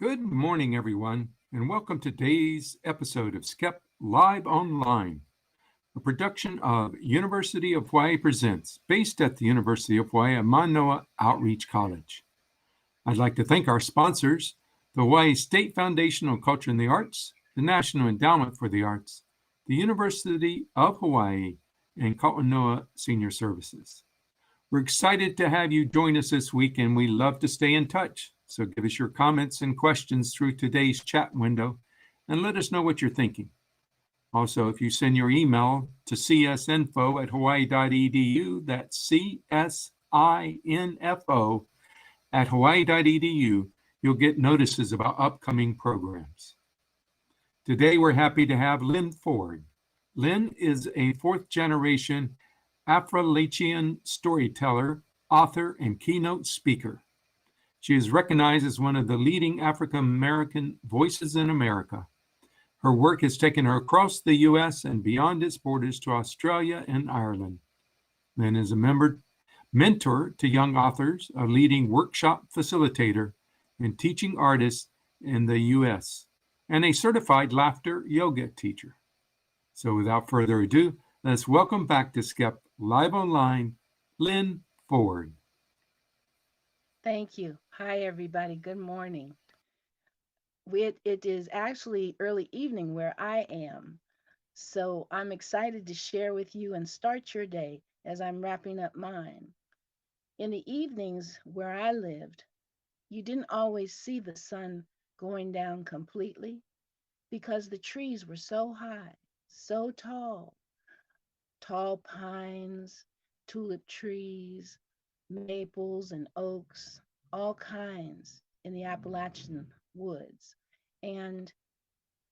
Good morning, everyone, and welcome to today's episode of SCEP Live Online, a production of University of Hawaii Presents, based at the University of Hawaii at Manoa Outreach College. I'd like to thank our sponsors, the Hawaii State Foundation on Culture and the Arts, the National Endowment for the Arts, the University of Hawaii, and Kaʻanoa Senior Services. We're excited to have you join us this week, and we love to stay in touch. So give us your comments and questions through today's chat window and let us know what you're thinking. Also, if you send your email to csinfo@hawaii.edu, that's CSINFO@hawaii.edu, you'll get notices about upcoming programs. Today, we're happy to have Lynn Ford. Lynn is a fourth generation Appalachian storyteller, author, and keynote speaker. She is recognized as one of the leading African American voices in America. Her work has taken her across the U.S. and beyond its borders to Australia and Ireland. Lynn is a mentor to young authors, a leading workshop facilitator, and teaching artist in the U.S., and a certified laughter yoga teacher. So without further ado, let's welcome back to SCEP Live Online, Lynn Ford. Thank you. Hi, everybody. Good morning. It is actually early evening where I am. So I'm excited to share with you and start your day as I'm wrapping up mine. In the evenings where I lived, you didn't always see the sun going down completely because the trees were so high, so tall. Tall pines, tulip trees, maples and oaks, all kinds in the Appalachian woods. And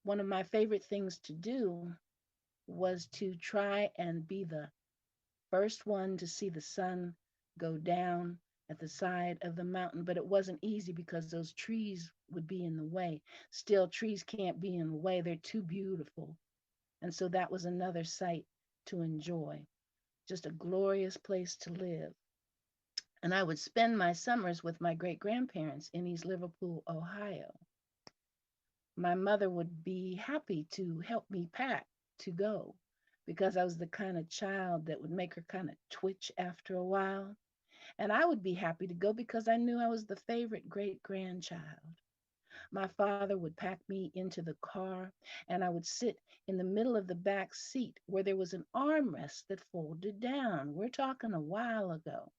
one of my favorite things to do was to try and be the first one to see the sun go down at the side of the mountain. But it wasn't easy because those trees would be in the way. Still, trees can't be in the way, they're too beautiful. And so that was another sight to enjoy. Just a glorious place to live. And I would spend my summers with my great grandparents in East Liverpool, Ohio. My mother would be happy to help me pack to go because I was the kind of child that would make her kind of twitch after a while. And I would be happy to go because I knew I was the favorite great grandchild. My father would pack me into the car, and I would sit in the middle of the back seat where there was an armrest that folded down. We're talking a while ago.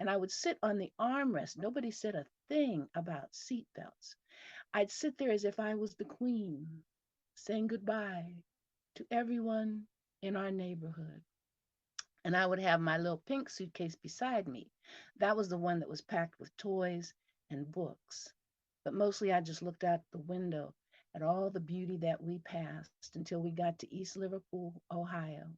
And I would sit on the armrest. Nobody said a thing about seatbelts. I'd sit there as if I was the queen, saying goodbye to everyone in our neighborhood. And I would have my little pink suitcase beside me. That was the one that was packed with toys and books. But mostly I just looked out the window at all the beauty that we passed until we got to East Liverpool, Ohio.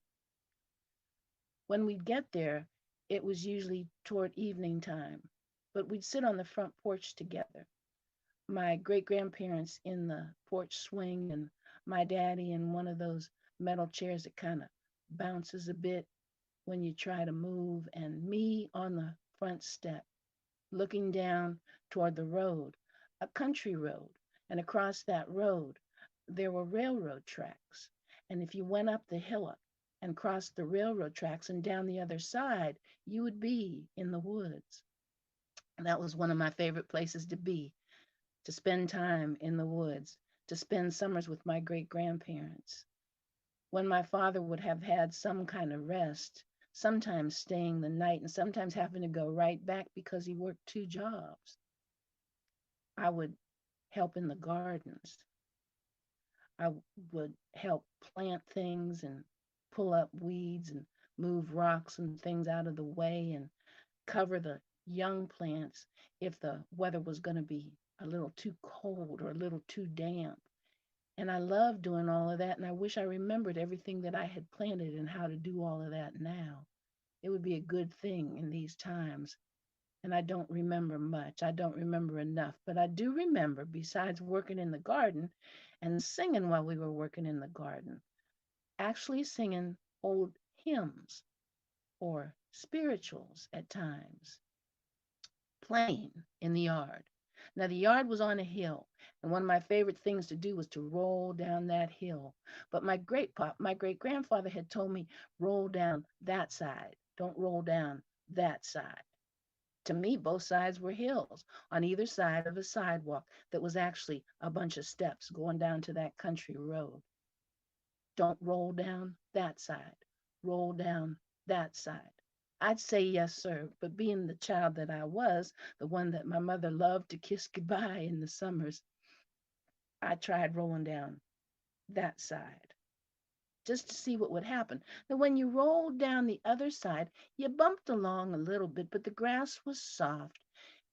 When we'd get there, it was usually toward evening time, but we'd sit on the front porch together. My great grandparents in the porch swing, and my daddy in one of those metal chairs that kind of bounces a bit when you try to move, and me on the front step, looking down toward the road, a country road. And across that road, there were railroad tracks. And if you went up the hillock and crossed the railroad tracks and down the other side, you would be in the woods. And that was one of my favorite places to spend time in the woods, to spend summers with my great grandparents. When my father would have had some kind of rest, sometimes staying the night and sometimes having to go right back because he worked two jobs, I would help in the gardens. I would help plant things and pull up weeds and move rocks and things out of the way and cover the young plants if the weather was going to be a little too cold or a little too damp. And I love doing all of that. And I wish I remembered everything that I had planted and how to do all of that now. It would be a good thing in these times. And I don't remember much. I don't remember enough. But I do remember, besides working in the garden and singing while we were working in the garden, actually singing old hymns or spirituals at times, playing in the yard. Now, the yard was on a hill, and one of my favorite things to do was to roll down that hill. But my great grandfather had told me, roll down that side, don't roll down that side. To me, both sides were hills on either side of a sidewalk that was actually a bunch of steps going down to that country road. Don't roll down that side, roll down that side. I'd say yes, sir, but being the child that I was, the one that my mother loved to kiss goodbye in the summers, I tried rolling down that side just to see what would happen. Now, when you rolled down the other side, you bumped along a little bit, but the grass was soft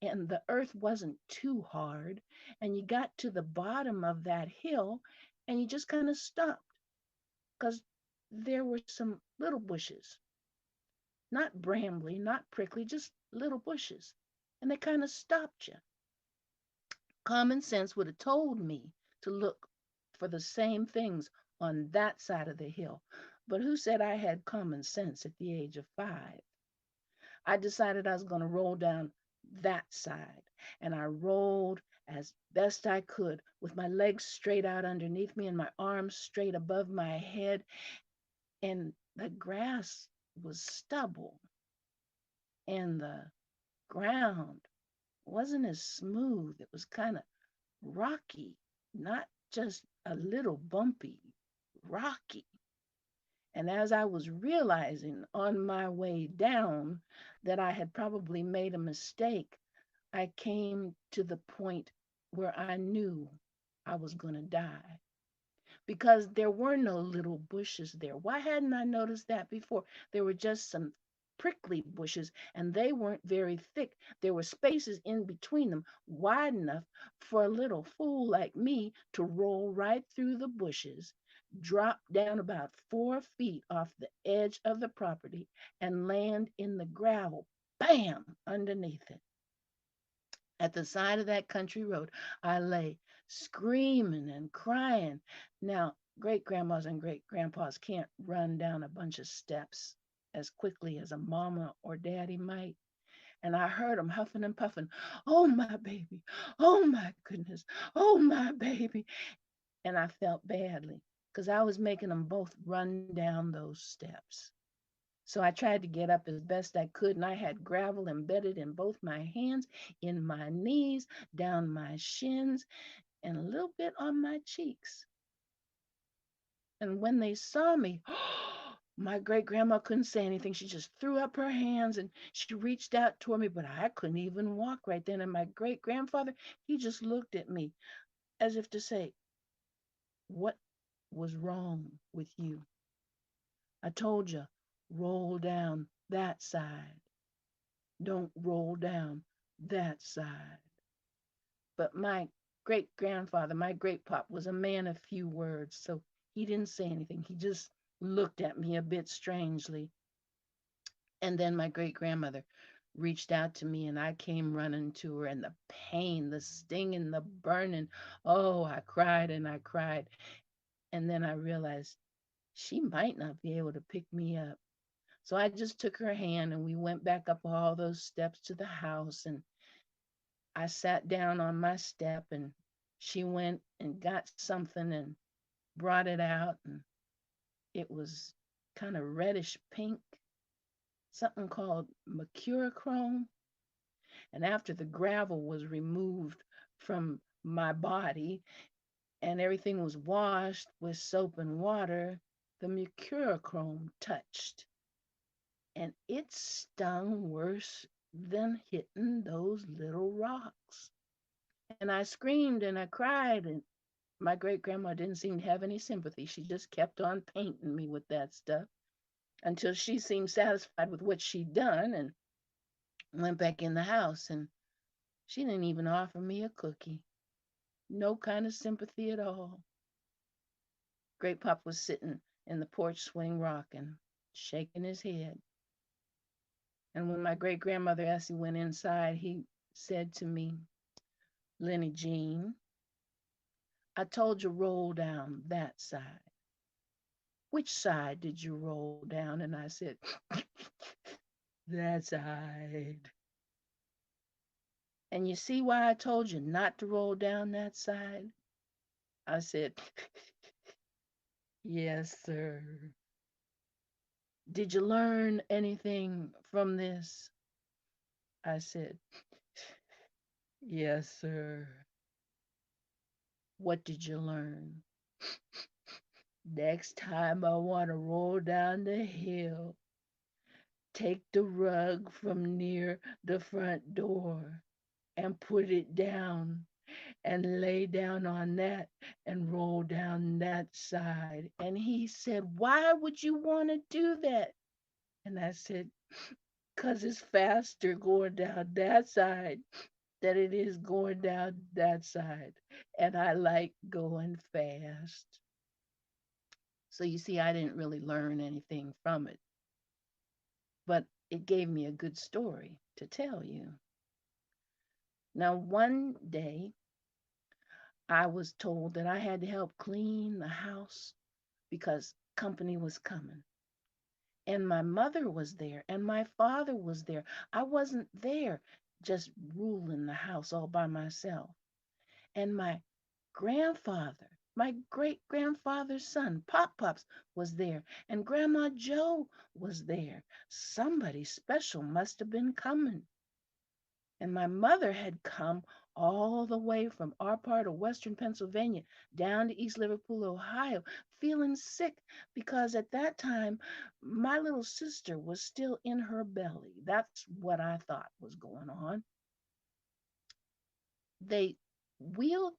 and the earth wasn't too hard. And you got to the bottom of that hill and you just kind of stopped because there were some little bushes, not brambly, not prickly, just little bushes. And they kind of stopped you. Common sense would have told me to look for the same things on that side of the hill. But who said I had common sense at the age of 5? I decided I was going to roll down that side. And I rolled as best I could with my legs straight out underneath me and my arms straight above my head. And the grass was stubble and the ground wasn't as smooth. It was kind of rocky, not just a little bumpy, rocky. And as I was realizing on my way down that I had probably made a mistake, I came to the point where I knew I was going to die because there were no little bushes there. Why hadn't I noticed that before? There were just some prickly bushes and they weren't very thick. There were spaces in between them wide enough for a little fool like me to roll right through the bushes, drop down about 4 feet off the edge of the property, and land in the gravel, bam, underneath it. At the side of that country road, I lay screaming and crying. Now, great grandmas and great grandpas can't run down a bunch of steps as quickly as a mama or daddy might. And I heard them huffing and puffing, oh my baby, oh my goodness, oh my baby. And I felt badly because I was making them both run down those steps. So I tried to get up as best I could, and I had gravel embedded in both my hands, in my knees, down my shins, and a little bit on my cheeks. And when they saw me, my great grandma couldn't say anything. She just threw up her hands and she reached out toward me, but I couldn't even walk right then. And my great grandfather, he just looked at me as if to say, what was wrong with you? I told you, roll down that side. Don't roll down that side. But my great grandfather, my great pop, was a man of few words, so he didn't say anything. He just looked at me a bit strangely. And then my great grandmother reached out to me, and I came running to her, and the pain, the stinging, the burning. Oh, I cried and I cried. And then I realized she might not be able to pick me up. So I just took her hand and we went back up all those steps to the house. And I sat down on my step and she went and got something and brought it out. And it was kind of reddish pink, something called mercurochrome. And after the gravel was removed from my body and everything was washed with soap and water, the mercurochrome touched and it stung worse than hitting those little rocks. And I screamed and I cried, and my great grandma didn't seem to have any sympathy. She just kept on painting me with that stuff until she seemed satisfied with what she'd done and went back in the house. And she didn't even offer me a cookie. No kind of sympathy at all. Great Pop was sitting in the porch swing rocking, shaking his head. And when my great grandmother Essie went inside, he said to me, Lenny Jean, I told you roll down that side. Which side did you roll down? And I said, that side. And you see why I told you not to roll down that side? I said, yes, sir. Did you learn anything from this? I said, yes, sir. What did you learn? Next time I want to roll down the hill, take the rug from near the front door and put it down and lay down on that and roll down that side. And he said, why would you want to do that? And I said, because it's faster going down that side than it is going down that side. And I like going fast. So you see, I didn't really learn anything from it, but it gave me a good story to tell you. Now, one day I was told that I had to help clean the house because company was coming. And my mother was there, and my father was there. I wasn't there just ruling the house all by myself. And my grandfather, my great grandfather's son, Pop Pops, was there, and Grandma Joe was there. Somebody special must have been coming. And my mother had come all the way from our part of Western Pennsylvania down to East Liverpool, Ohio, feeling sick because at that time my little sister was still in her belly. That's what I thought was going on. They wheeled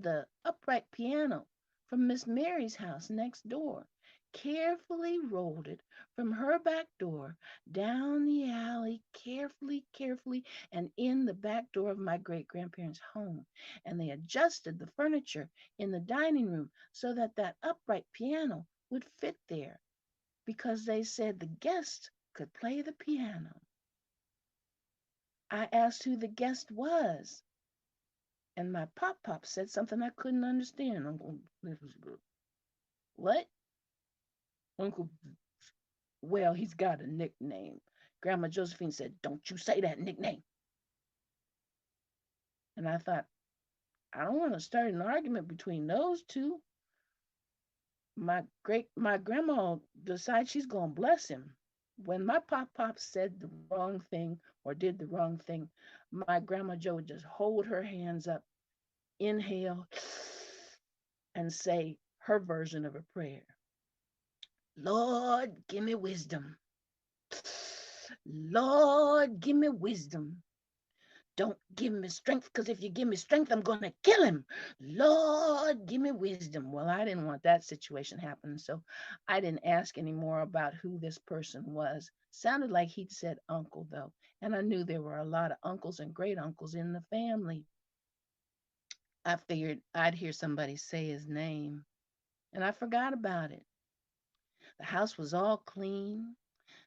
the upright piano from Miss Mary's house next door, carefully rolled it from her back door down the alley, carefully, and in the back door of my great grandparents' home. And they adjusted the furniture in the dining room so that that upright piano would fit there because they said the guest could play the piano. I asked who the guest was, and my pop said something I couldn't understand. Uncle, what? Uncle, well, he's got a nickname. Grandma Josephine said, don't you say that nickname. And I thought, I don't want to start an argument between those two. My grandma decides she's gonna bless him. When my pop said the wrong thing or did the wrong thing, my grandma Joe would just hold her hands up, inhale, and say her version of a prayer. Lord, give me wisdom. Lord, give me wisdom. Don't give me strength, because if you give me strength, I'm going to kill him. Lord, give me wisdom. Well, I didn't want that situation happening, so I didn't ask any more about who this person was. Sounded like he'd said uncle, though, and I knew there were a lot of uncles and great uncles in the family. I figured I'd hear somebody say his name, and I forgot about it. The house was all clean.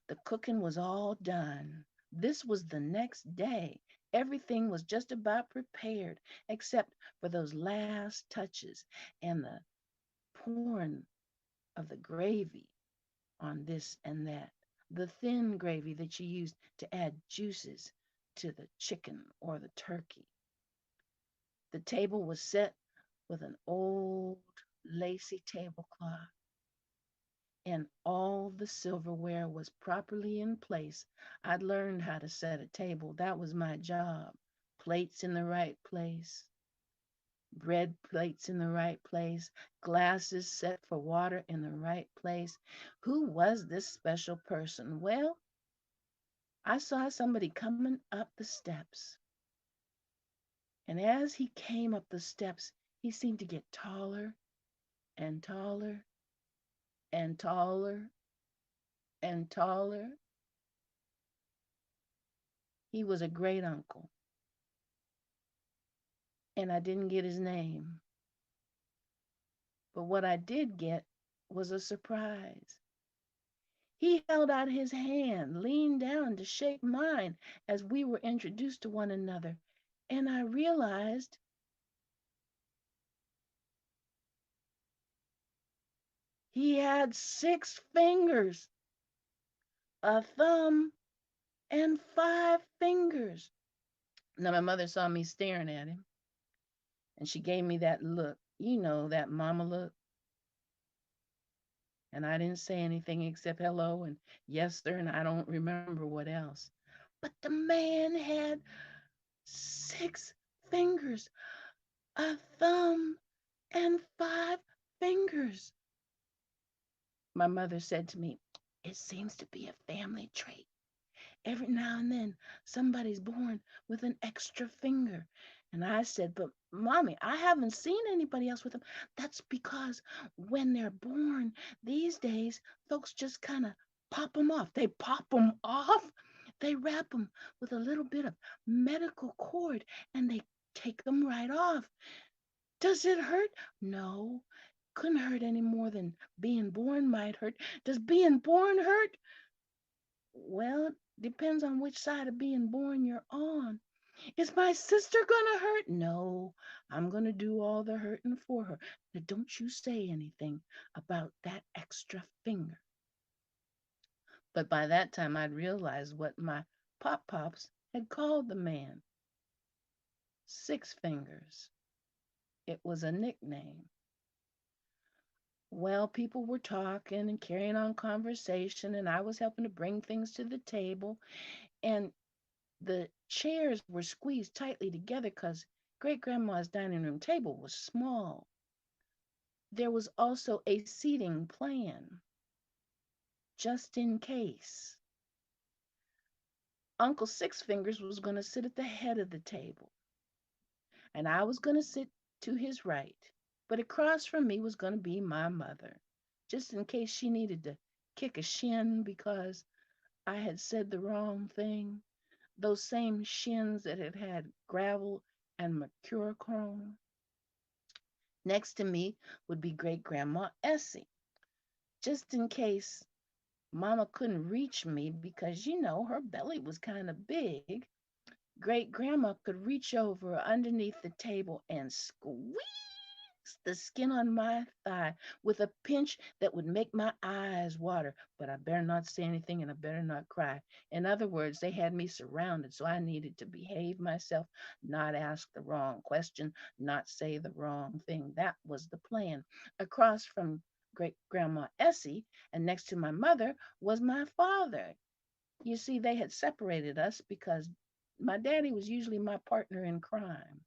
The cooking was all done. This was the next day. Everything was just about prepared, except for those last touches and the pouring of the gravy on this and that. The thin gravy that you use to add juices to the chicken or the turkey. The table was set with an old lacy tablecloth, and all the silverware was properly in place. I'd learned how to set a table. That was my job. Plates in the right place, bread plates in the right place, glasses set for water in the right place. Who was this special person? Well, I saw somebody coming up the steps. And as he came up the steps, he seemed to get taller and taller and taller and taller. He was a great uncle, and I didn't get his name. But what I did get was a surprise. He held out his hand, leaned down to shake mine as we were introduced to one another, and I realized he had 6 fingers, a thumb, and 5 fingers. Now, my mother saw me staring at him, and she gave me that look, that mama look. And I didn't say anything except hello and yes, sir, and I don't remember what else. But the man had 6 fingers, a thumb, and 5 fingers. My mother said to me, "It seems to be a family trait. Every now and then somebody's born with an extra finger." And I said, "But mommy, I haven't seen anybody else with them." "That's because when they're born these days, folks just kind of pop them off. They pop them off. They wrap them with a little bit of medical cord and they take them right off. Does it hurt?" "No, couldn't hurt any more than being born might hurt." "Does being born hurt?" "Well, depends on which side of being born you're on." "Is my sister gonna hurt?" "No, I'm gonna do all the hurting for her. Now don't you say anything about that extra finger." But by that time I'd realized what my pops had called the man. 6 fingers. It was a nickname. Well, people were talking and carrying on conversation, and I was helping to bring things to the table. And the chairs were squeezed tightly together because great grandma's dining room table was small. There was also a seating plan just in case. Uncle Six Fingers was going to sit at the head of the table, and I was going to sit to his right. But across from me was going to be my mother, just in case she needed to kick a shin because I had said the wrong thing. Those same shins that had had gravel and mercurochrome. Next to me would be great grandma Essie, just in case mama couldn't reach me because, her belly was kind of big. Great grandma could reach over underneath the table and squeeze the skin on my thigh with a pinch that would make my eyes water. But I better not say anything and I better not cry. In other words, they had me surrounded, so I needed to behave myself, not ask the wrong question, not say the wrong thing. That was the plan. Across from great grandma Essie and next to my mother was my father. You see, they had separated us because my daddy was usually my partner in crime.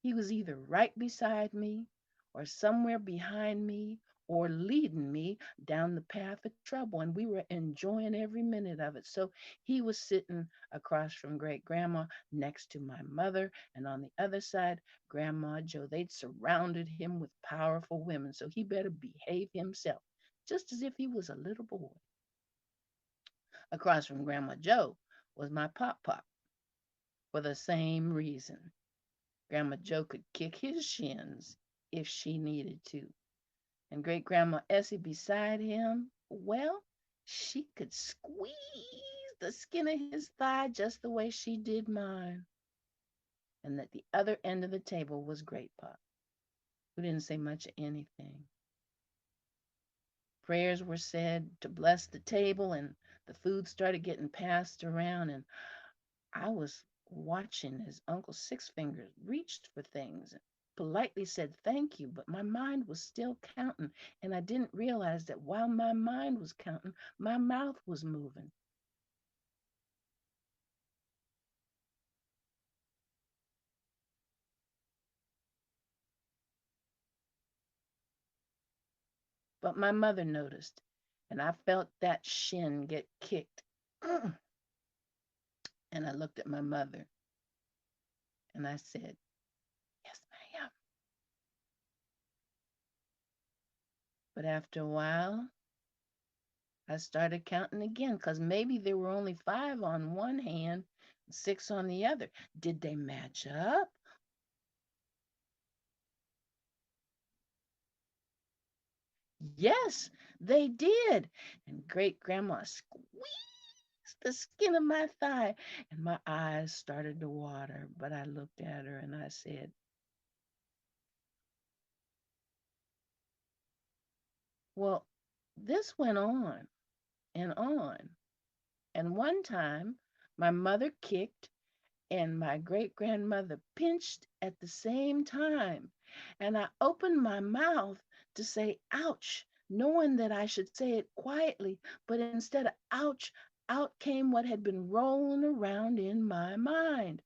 He was either right beside me or somewhere behind me or leading me down the path of trouble. And we were enjoying every minute of it. So he was sitting across from great grandma next to my mother. And on the other side, Grandma Joe. They'd surrounded him with powerful women. So he better behave himself, just as if he was a little boy. Across from Grandma Joe was my pop for the same reason. Grandma Joe could kick his shins if she needed to. And great grandma Essie beside him, well, she could squeeze the skin of his thigh just the way she did mine. And at the other end of the table was Great Pop, who didn't say much of anything. Prayers were said to bless the table, and the food started getting passed around. And I was watching as Uncle Six Fingers reached for things and politely said thank you, but my mind was still counting, and I didn't realize that while my mind was counting, my mouth was moving. But my mother noticed, and I felt that shin get kicked. And I looked at my mother and I said, "Yes, ma'am." But after a while, I started counting again because maybe there were only 5 on one hand, 6 on the other. Did they match up? Yes, they did. And great grandma squeezed the skin of my thigh, and my eyes started to water. But I looked at her and I said, "Well, this went on and on. And one time, my mother kicked and my great grandmother pinched at the same time. And I opened my mouth to say, ouch, knowing that I should say it quietly, but instead of ouch, out came what had been rolling around in my mind.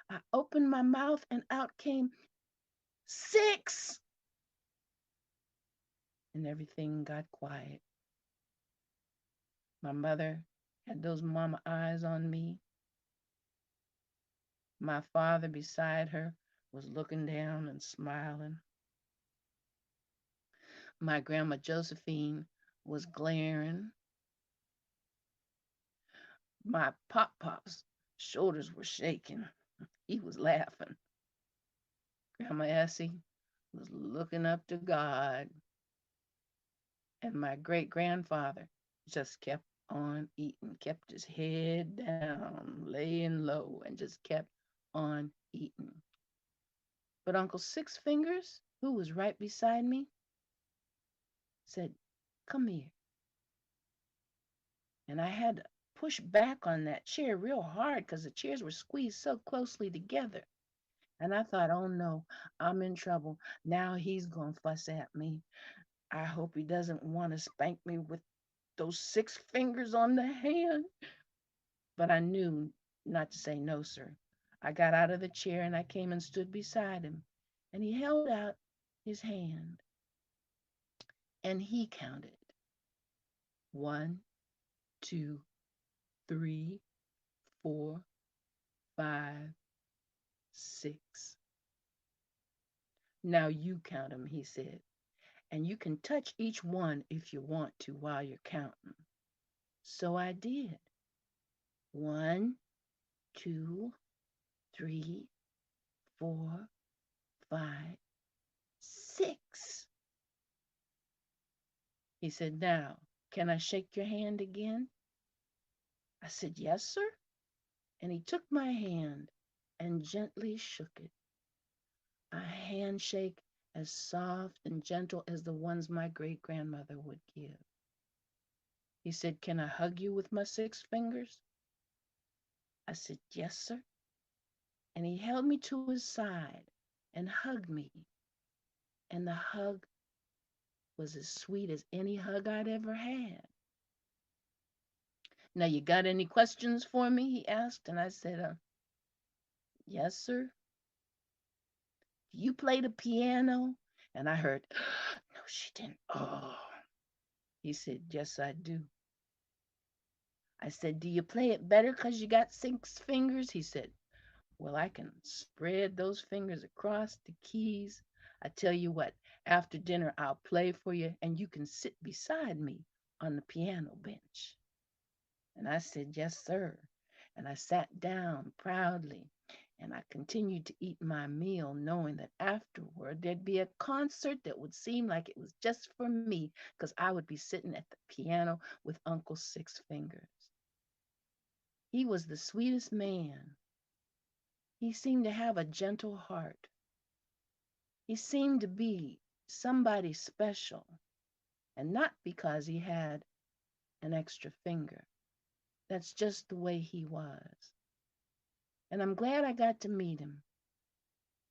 I opened my mouth and out came 6. And everything got quiet. My mother had those mama eyes on me. My father beside her was looking down and smiling. My grandma Josephine was glaring. My pop's shoulders were shaking. He was laughing. Grandma Essie was looking up to God. And my great grandfather just kept on eating, kept his head down, laying low, and just kept on eating. But Uncle Six Fingers, who was right beside me, said, "Come here." And I had to push back on that chair real hard because the chairs were squeezed so closely together. And I thought, oh no, I'm in trouble. Now he's going to fuss at me. I hope he doesn't want to spank me with those 6 fingers on the hand. But I knew not to say no, sir. I got out of the chair and I came and stood beside him. And he held out his hand and he counted 1, 2, 3, 4, 5, 6. Now you count them, he said. And you can touch each one if you want to while you're counting. So I did. 1, 2, 3, 4, 5, 6. He said, now, can I shake your hand again? I said, yes, sir. And he took my hand and gently shook it. A handshake as soft and gentle as the ones my great grandmother would give. He said, can I hug you with my 6 fingers? I said, yes, sir. And he held me to his side and hugged me. And the hug was as sweet as any hug I'd ever had. Now, you got any questions for me? He asked. And I said, yes, sir. You play the piano? And I heard, no, she didn't. Oh, he said, yes, I do. I said, do you play it better because you got 6 fingers? He said, well, I can spread those fingers across the keys. I tell you what, after dinner, I'll play for you and you can sit beside me on the piano bench. And I said, yes, sir. And I sat down proudly and I continued to eat my meal, knowing that afterward there'd be a concert that would seem like it was just for me because I would be sitting at the piano with Uncle Six Fingers. He was the sweetest man. He seemed to have a gentle heart. He seemed to be somebody special, and not because he had an extra finger. That's just the way he was. And I'm glad I got to meet him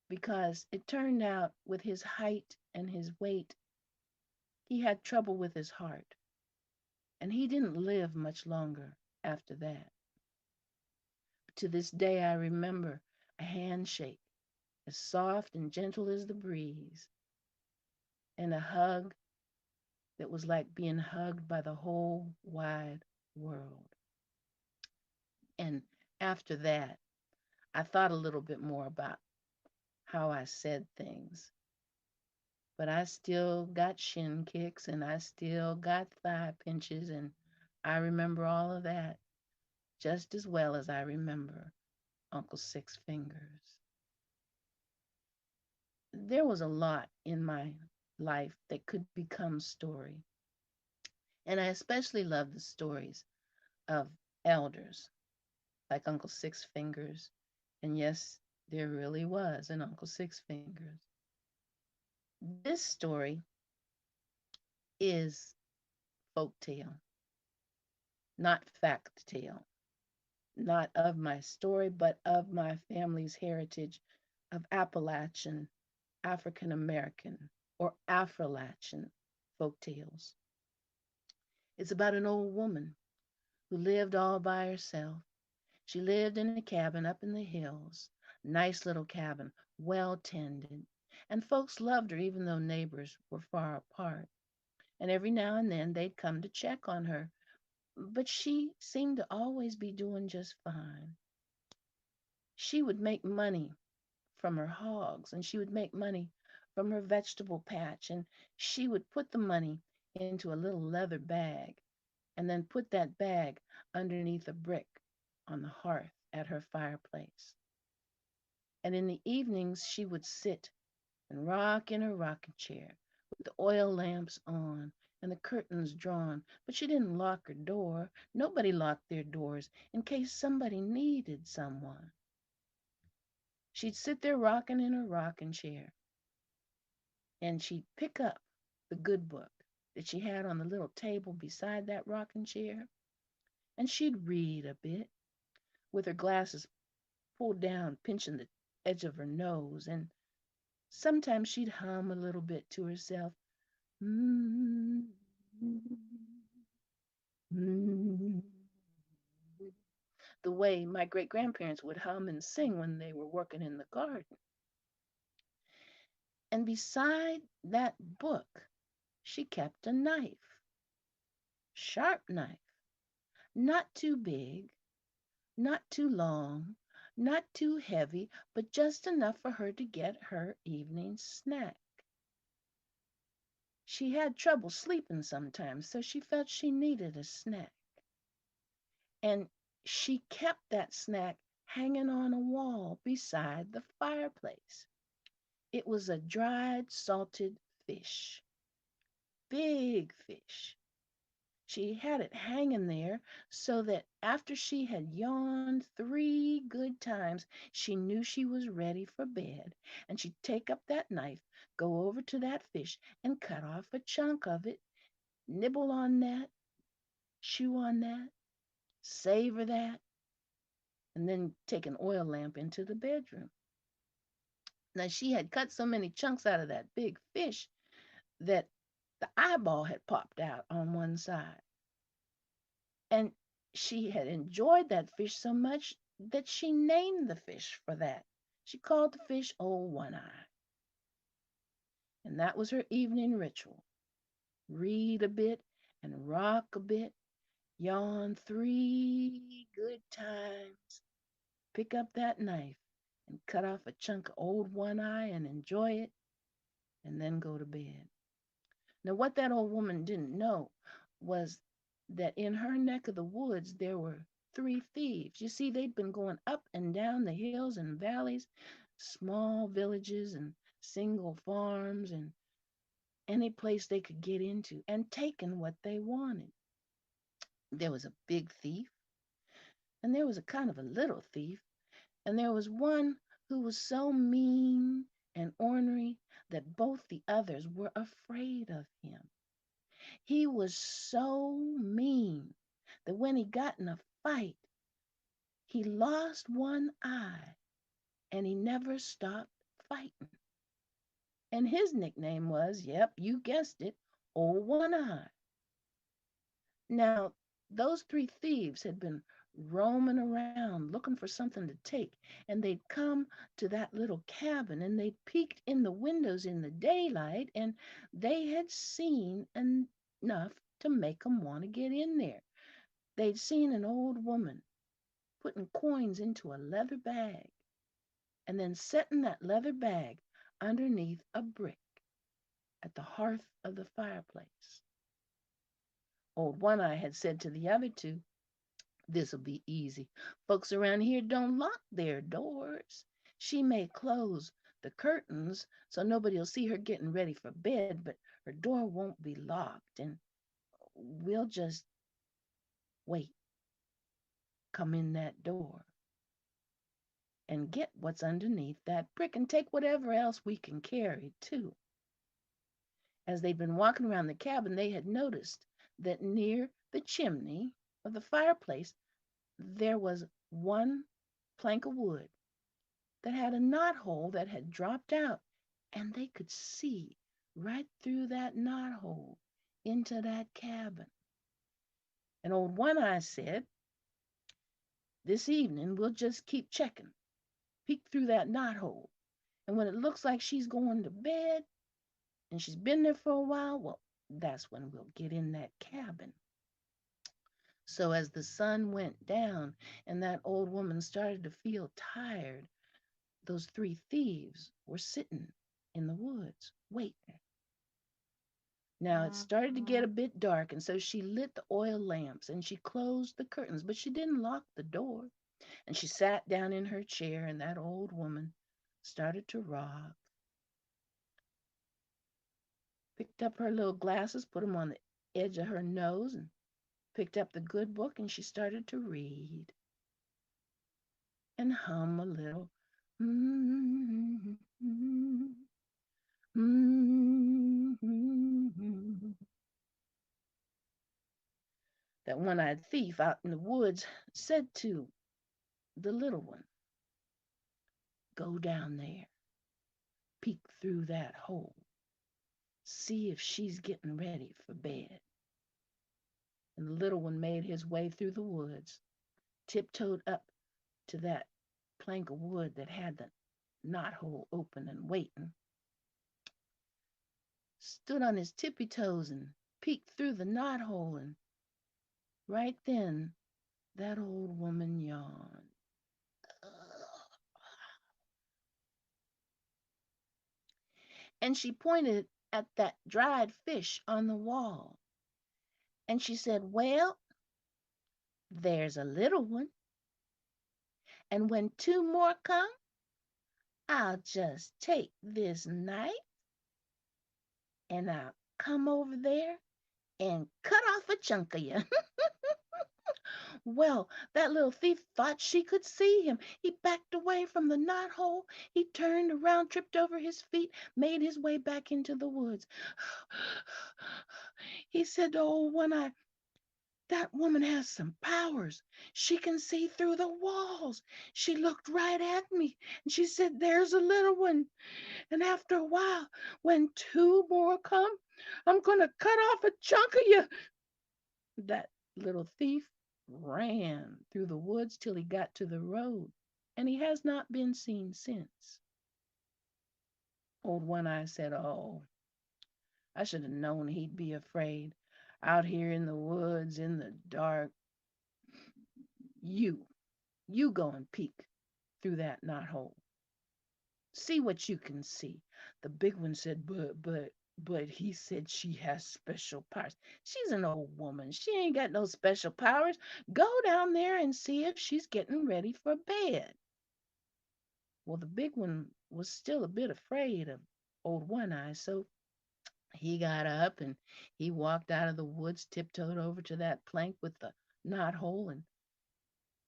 because it turned out with his height and his weight, he had trouble with his heart. And he didn't live much longer after that. To this day, I remember a handshake as soft and gentle as the breeze, and a hug that was like being hugged by the whole wide world. And after that, I thought a little bit more about how I said things. But I still got shin kicks and I still got thigh pinches, and I remember all of that just as well as I remember Uncle Six Fingers. There was a lot in my life that could become story. And I especially love the stories of elders like Uncle Six Fingers. And yes, there really was an Uncle Six Fingers. This story is folk tale, not fact tale. not of my story, but of my family's heritage of Appalachian, African American, or Afro-Latin folk tales. It's about an old woman who lived all by herself. She lived in a cabin up in the hills, nice little cabin, well tended. And folks loved her even though neighbors were far apart. And every now and then they'd come to check on her, but she seemed to always be doing just fine. She would make money from her hogs and she would make money from her vegetable patch, and she would put the money into a little leather bag and then put that bag underneath a brick on the hearth at her fireplace. And in the evenings, she would sit and rock in her rocking chair with the oil lamps on and the curtains drawn. But she didn't lock her door. Nobody locked their doors in case somebody needed someone. She'd sit there rocking in her rocking chair and she'd pick up the good book that she had on the little table beside that rocking chair and she'd read a bit with her glasses pulled down, pinching the edge of her nose. And sometimes she'd hum a little bit to herself. Mm, mm, the way my great grandparents would hum and sing when they were working in the garden. And beside that book, she kept a knife, sharp knife, not too big, not too long, not too heavy, but just enough for her to get her evening snack. She had trouble sleeping sometimes, so she felt she needed a snack. And she kept that snack hanging on a wall beside the fireplace. It was a dried, salted fish, big fish. She had it hanging there so that after she had yawned 3 good times, she knew she was ready for bed. And she'd take up that knife, go over to that fish, and cut off a chunk of it, nibble on that, chew on that, savor that, and then take an oil lamp into the bedroom. Now, she had cut so many chunks out of that big fish that the eyeball had popped out on one side. And she had enjoyed that fish so much that she named the fish for that. She called the fish Old One Eye. And that was her evening ritual. Read a bit and rock a bit, yawn 3 good times, pick up that knife and cut off a chunk of Old One Eye and enjoy it, and then go to bed. Now, what that old woman didn't know was that in her neck of the woods there were 3 thieves. You see, they'd been going up and down the hills and valleys, small villages and single farms, and any place they could get into, and taken what they wanted. There was a big thief, and there was a kind of a little thief, and there was one who was so mean and ornery that both the others were afraid of him. He was so mean that when he got in a fight, he lost one eye and he never stopped fighting. And his nickname was, yep, you guessed it, Old One Eye. Now, those 3 thieves had been roaming around looking for something to take, and they'd come to that little cabin and they'd peeked in the windows in the daylight, and they had seen enough to make them want to get in there. They'd seen an old woman putting coins into a leather bag and then setting that leather bag underneath a brick at the hearth of the fireplace. Old One Eye had said to the other two, "This'll be easy. Folks around here don't lock their doors. She may close the curtains so nobody'll see her getting ready for bed, but her door won't be locked, and we'll just wait, come in that door, and get what's underneath that brick and take whatever else we can carry, too." As they'd been walking around the cabin, they had noticed that near the chimney of the fireplace there was one plank of wood that had a knot hole that had dropped out, and they could see right through that knot hole into that cabin. And old One Eye said, "This evening we'll just keep checking, peek through that knot hole. And when it looks like she's going to bed and she's been there for a while, well, that's when we'll get in that cabin." So as the sun went down and that old woman started to feel tired, those three thieves were sitting in the woods waiting. Now it started to get a bit dark, and so she lit the oil lamps and she closed the curtains, but she didn't lock the door. And she sat down in her chair, and that old woman started to rock, picked up her little glasses, put them on the edge of her nose, and picked up the good book, and she started to read and hum a little. Mm-hmm, mm-hmm. That one-eyed thief out in the woods said to the little one, "Go down there, peek through that hole, see if she's getting ready for bed." And the little one made his way through the woods, tiptoed up to that plank of wood that had the knot hole open and waiting, stood on his tippy toes and peeked through the knot hole, and right then that old woman yawned. And she pointed at that dried fish on the wall, and she said, "Well, there's a little one, and when two more come, I'll just take this knife and I'll come over there and cut off a chunk of you." Well, that little thief thought she could see him. He backed away from the knot hole. He turned around, tripped over his feet, made his way back into the woods. He said to old One Eye, "That woman has some powers. She can see through the walls. She looked right at me and she said, 'There's a little one. And after a while, when two more come, I'm going to cut off a chunk of you.'" That little thief ran through the woods till he got to the road, and he has not been seen since. Old One Eye said, "Oh, I should have known he'd be afraid out here in the woods in the dark. You, you go and peek through that knot hole. See what you can see." The big one said, but he said she has special powers. She's an old woman. She ain't got no special powers. Go down there and see if she's getting ready for bed." Well, the big one was still a bit afraid of old One Eye, so he got up and he walked out of the woods, tiptoed over to that plank with the knot hole, and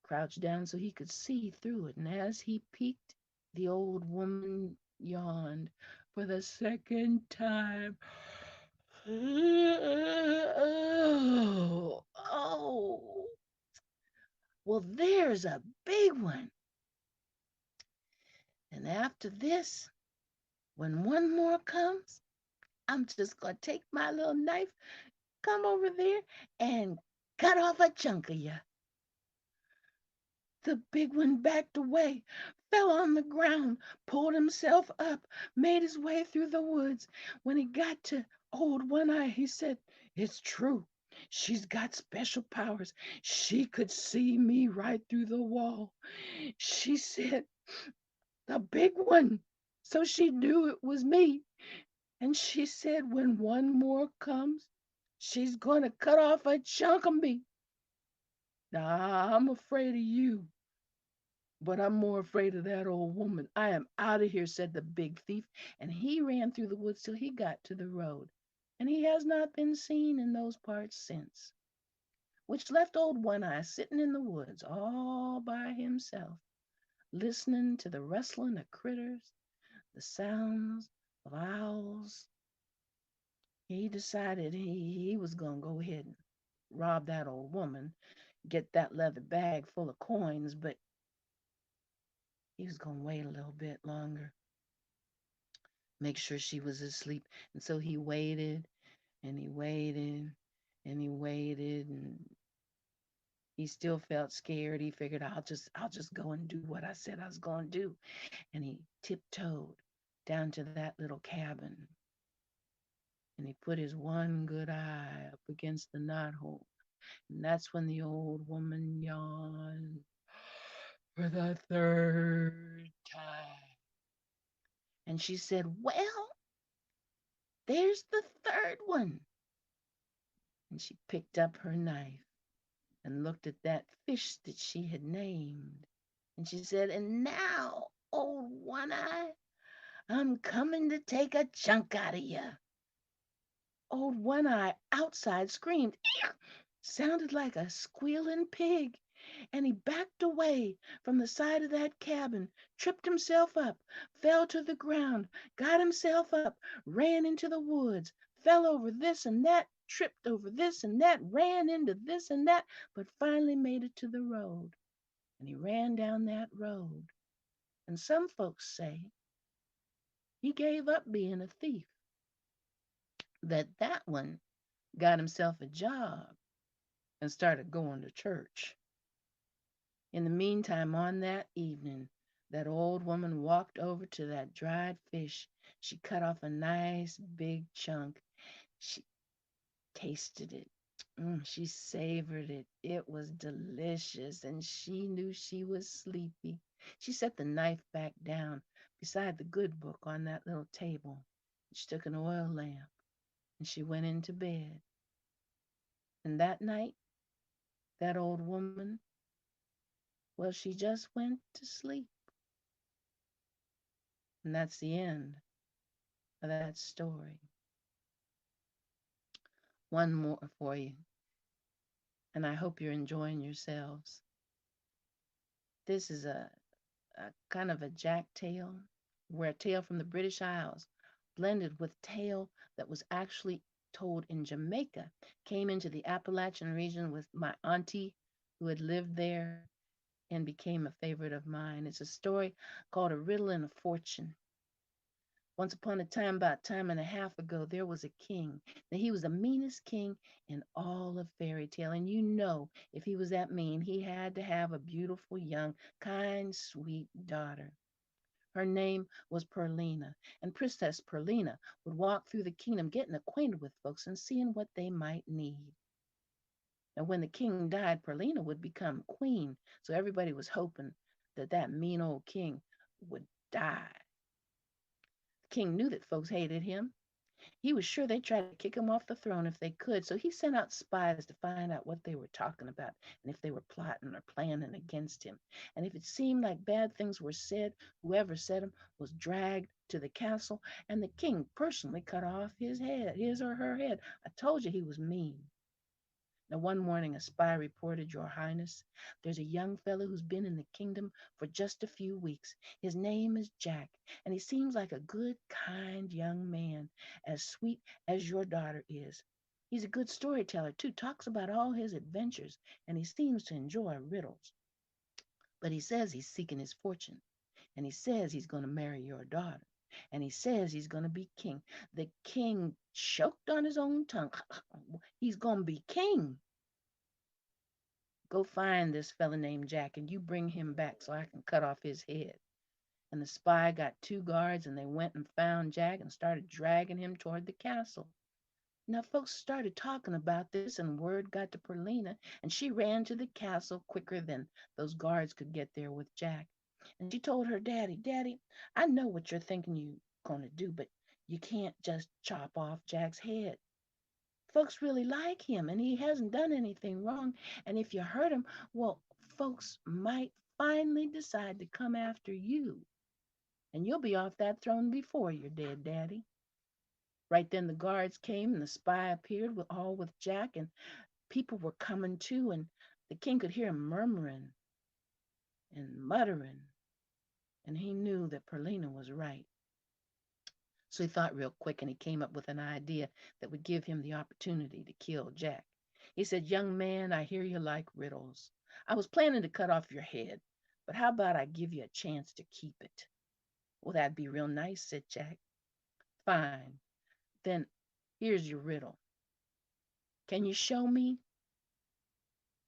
crouched down so he could see through it. And as he peeked, the old woman yawned for the second time. Oh, oh. Well, there's a big one. And after this, when one more comes, I'm just going to take my little knife, come over there, and cut off a chunk of you. The big one backed away, fell on the ground, pulled himself up, made his way through the woods. When he got to old One Eye, he said, "It's true. She's got special powers. She could see me right through the wall." She said, "The big one." So she knew it was me. And she said, "When one more comes, she's going to cut off a chunk of me. Now, I'm afraid of you, but I'm more afraid of that old woman. I am out of here," said the big thief. And he ran through the woods till he got to the road. And he has not been seen in those parts since, which left old One Eye sitting in the woods all by himself, listening to the rustling of critters, the sounds of owls. He decided he was going to go ahead and rob that old woman, get that leather bag full of coins, but he was going to wait a little bit longer, make sure she was asleep. And so he waited and he waited and he waited and he still felt scared. He figured I'll just go and do what I said I was going to do. And he tiptoed down to that little cabin and he put his one good eye up against the knothole. And that's when the old woman yawned for the third time. And she said, "Well, there's the third one." And she picked up her knife and looked at that fish that she had named. And she said, "And now, old One Eye, I'm coming to take a chunk out of you." Old One Eye outside screamed, "Eek!" Sounded like a squealing pig, and he backed away from the side of that cabin, tripped himself up, fell to the ground, got himself up, ran into the woods, fell over this and that, tripped over this and that, ran into this and that, but finally made it to the road. And he ran down that road. And some folks say he gave up being a thief, that one got himself a job and started going to church. In the meantime, on that evening, that old woman walked over to that dried fish. She cut off a nice big chunk. She tasted it. She savored it. It was delicious, and she knew she was sleepy. She set the knife back down beside the good book on that little table. She took an oil lamp and she went into bed. And that night, that old woman, well, she just went to sleep. And that's the end of that story. One more for you, and I hope you're enjoying yourselves. This is a kind of a jack tale, where a tale from the British Isles blended with tale that was actually told in Jamaica came into the Appalachian region with my auntie who had lived there and became a favorite of mine. It's a story called A Riddle and a Fortune. Once upon a time, about time and a half ago, there was a king. Now, he was the meanest king in all of fairy tale. And you know, if he was that mean, he had to have a beautiful, young, kind, sweet daughter. Her name was Perlina, and Princess Perlina would walk through the kingdom getting acquainted with folks and seeing what they might need. And when the king died, Perlina would become queen. So everybody was hoping that that mean old king would die. The king knew that folks hated him. He was sure they'd try to kick him off the throne if they could, so he sent out spies to find out what they were talking about and if they were plotting or planning against him. And if it seemed like bad things were said, whoever said them was dragged to the castle, and the king personally cut off his head, his or her head. I told you he was mean. Now, one morning, a spy reported, "Your Highness, there's a young fellow who's been in the kingdom for just a few weeks. His name is Jack, and he seems like a good, kind young man, as sweet as your daughter is. He's a good storyteller, too, talks about all his adventures, and he seems to enjoy riddles. But he says he's seeking his fortune, and he says he's going to marry your daughter, and he says he's going to be king." The king choked on his own tongue. He's going to be king. "Go find this fella named Jack and you bring him back so I can cut off his head." And the spy got two guards and they went and found Jack and started dragging him toward the castle. Now, folks started talking about this, and word got to Perlina, and she ran to the castle quicker than those guards could get there with Jack. And she told her daddy, "Daddy, I know what you're thinking you're going to do, but you can't just chop off Jack's head. Folks really like him and he hasn't done anything wrong. And if you hurt him, well, folks might finally decide to come after you and you'll be off that throne before you're dead, Daddy." Right then the guards came and the spy appeared with all with Jack, and people were coming too, and the king could hear him murmuring and muttering, and he knew that Perlina was right. So he thought real quick and he came up with an idea that would give him the opportunity to kill Jack. He said, "Young man, I hear you like riddles. I was planning to cut off your head, but how about I give you a chance to keep it?" "Well, that'd be real nice," said Jack. "Fine. Then here's your riddle. Can you show me?"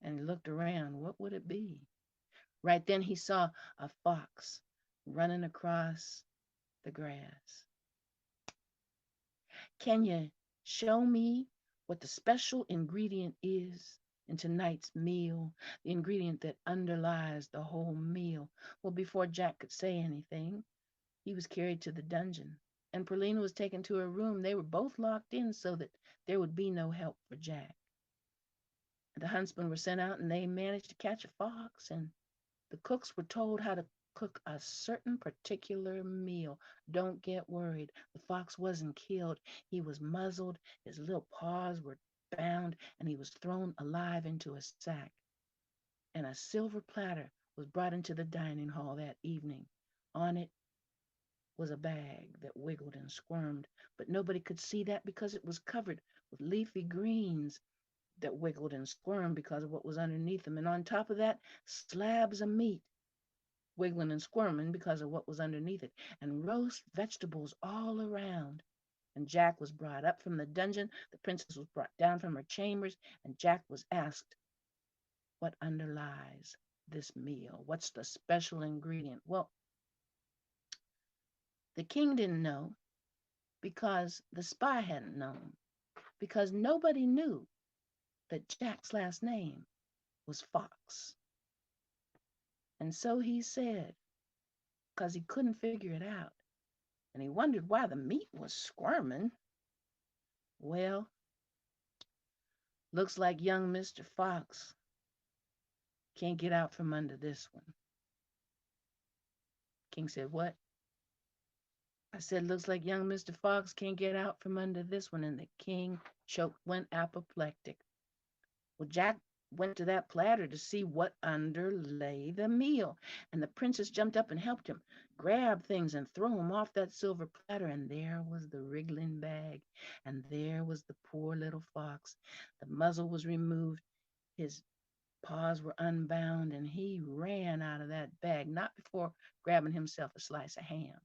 And he looked around. What would it be? Right then he saw a fox running across the grass. "Can you show me what the special ingredient is in tonight's meal, the ingredient that underlies the whole meal?" Well, before Jack could say anything, he was carried to the dungeon, and Perlina was taken to her room. They were both locked in so that there would be no help for Jack. The huntsmen were sent out, and they managed to catch a fox, and the cooks were told how to cook a certain particular meal. Don't get worried. The fox wasn't killed. He was muzzled, his little paws were bound, and he was thrown alive into a sack. And a silver platter was brought into the dining hall that evening. On it was a bag that wiggled and squirmed, but nobody could see that because it was covered with leafy greens that wiggled and squirmed because of what was underneath them. And on top of that, slabs of meat wiggling and squirming because of what was underneath it, and roast vegetables all around. And Jack was brought up from the dungeon. The princess was brought down from her chambers, and Jack was asked, "What underlies this meal? What's the special ingredient?" Well, the king didn't know because the spy hadn't known, because nobody knew that Jack's last name was Fox. And so he said, because he couldn't figure it out, and he wondered why the meat was squirming. "Well, looks like young Mr. Fox can't get out from under this one." King said, "What?" "I said, looks like young Mr. Fox can't get out from under this one." And the king choked, went apoplectic. Well, Jack went to that platter to see what underlay the meal. And the princess jumped up and helped him grab things and throw them off that silver platter. And there was the wriggling bag. And there was the poor little fox. The muzzle was removed. His paws were unbound, and he ran out of that bag, not before grabbing himself a slice of ham.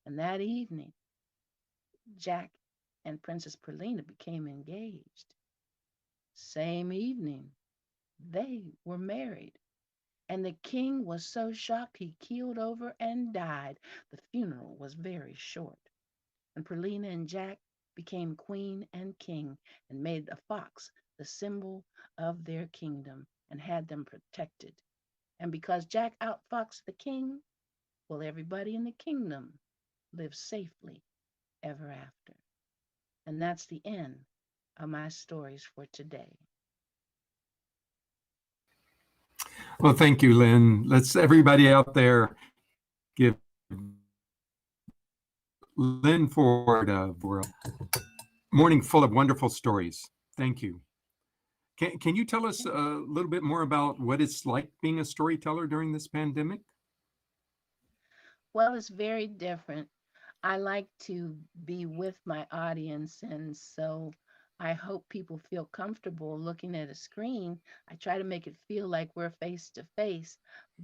And that evening, Jack and Princess Perlina became engaged. Same evening, they were married. And the king was so shocked he keeled over and died. The funeral was very short. And Perlina and Jack became queen and king and made a fox the symbol of their kingdom and had them protected. And because Jack outfoxed the king, well, everybody in the kingdom lived safely ever after. And that's the end of my stories for today. Well, thank you, Lynn. Let's everybody out there give Lynn Ford a morning full of wonderful stories. Thank you. Can you tell us a little bit more about what it's like being a storyteller during this pandemic? Well, it's very different. I like to be with my audience, and so I hope people feel comfortable looking at a screen. I try to make it feel like we're face to face,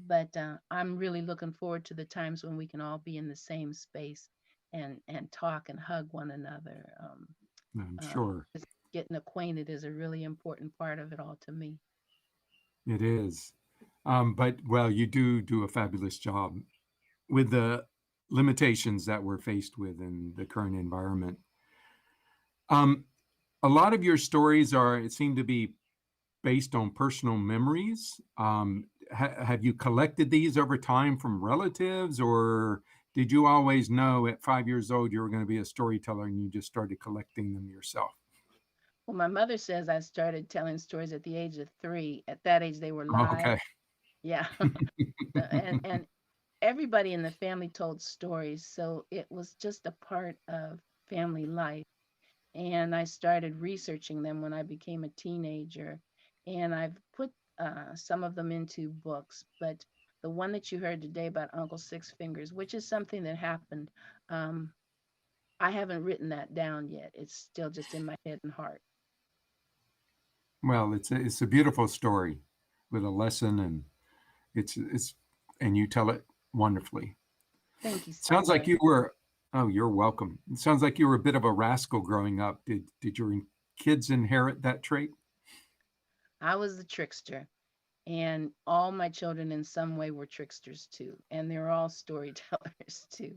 but I'm really looking forward to the times when we can all be in the same space and talk and hug one another. I'm Uh, sure just getting acquainted is a really important part of it all to me. it is. But well, you do a fabulous job with the limitations that we're faced with in the current environment. Um, a lot of your stories are, it seem to be based on personal memories. Have you collected these over time from relatives, or did you always know at 5 years old you were going to be a storyteller and you just started collecting them yourself? Well, my mother says I started telling stories at the age of 3. At that age, they were live. Okay. Yeah. And everybody in the family told stories, so it was just a part of family life. And I started researching them when I became a teenager, and I've put some of them into books. But the one that you heard today about Uncle Six Fingers, which is something that happened, um, I haven't written that down yet. It's still just in my head and heart. Well, it's a beautiful story with a lesson, and it's and you tell it wonderfully. Thank you so Sounds like much. you were. Oh, you're welcome. It sounds like you were a bit of a rascal growing up. Did your kids inherit that trait? I was the trickster, and all my children in some way were tricksters too, and they're all storytellers too.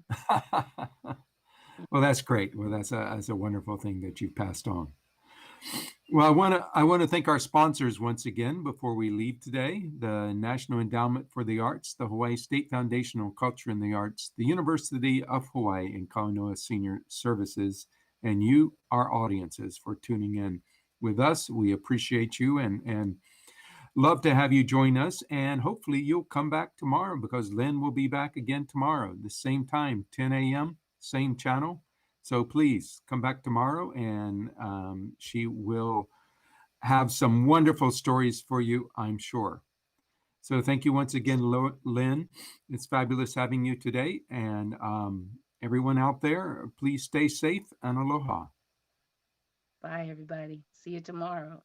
Well, that's great. Well, that's a wonderful thing that you've passed on. Well, I want to thank our sponsors once again before we leave today: the National Endowment for the Arts, the Hawaii State Foundation on Culture and the Arts, the University of Hawaii and Kainoa Senior Services, and you, our audiences, for tuning in with us. We appreciate you and love to have you join us. And hopefully you'll come back tomorrow because Lynn will be back again tomorrow, the same time, 10 a.m., same channel. So please come back tomorrow, and she will have some wonderful stories for you, I'm sure. So thank you once again, Lynn. It's fabulous having you today. And everyone out there, please stay safe and aloha. Bye, everybody. See you tomorrow.